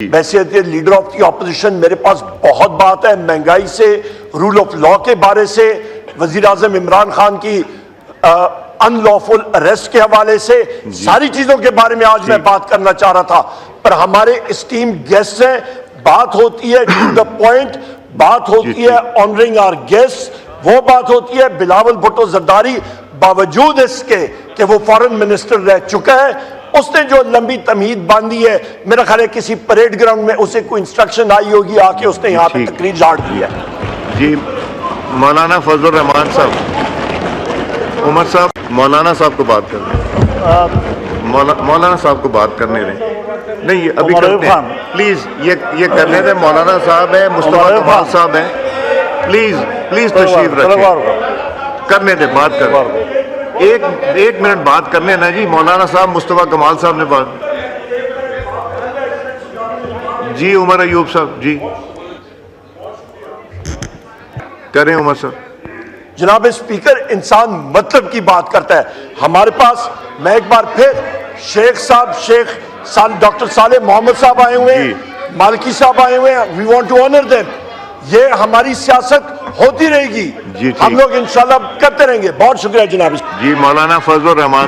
वैसे leader of the opposition, मेरे पास बहुत बात है महंगाई से, रूल ऑफ लॉ के बारे से, वजीर आजम इमरान खान की अनलॉफुल अरेस्ट के हवाले से, सारी चीजों के बारे में आज मैं बात करना चाह रहा था। पर हमारे स्टीम गेस्ट हैं, बात होती है टू द पॉइंट, बात होती है ऑनरिंग आवर गेस्ट, वो बात होती है। बिलावल भुट्टो जरदारी बावजूद इसके कि वो फॉरेन मिनिस्टर रह चुका है, उसने जो लंबी तमहीद बांधी है, मेरा ख्याल है किसी परेड ग्राउंड में उसे कोई इंस्ट्रक्शन आई होगी, आके उसने यहाँ पे तकरीर झाड़ दी है। जी मौलाना फजल रहमान साहब, उमर साहब, मौलाना साहब को बात करने, मौलाना साहब को बात करने दें। नहीं अभी करते हैं प्लीज, ये करने दें। मौलाना साहब है, मुस्तफा कमाल साहब है, प्लीज तशरीफ रखें, करने दें, बात करें। एक मिनट बात करने ना जी। मौलाना साहब, मुस्तफा कमाल साहब ने बात, जी उमर अयूब साहब जी करें। उमर साहब। जनाब स्पीकर, इंसान मतलब की बात करता है। हमारे पास, मैं एक बार फिर शेख साहब, डॉक्टर साले मोहम्मद साहब आए हुए हैं, मालिकी साहब आए हुए हैं, we want to honour them. ये हमारी सियासत होती रहेगी, हम लोग इंशाल्लाह करते रहेंगे। बहुत शुक्रिया जनाब। जी मौलाना फजल रहमान।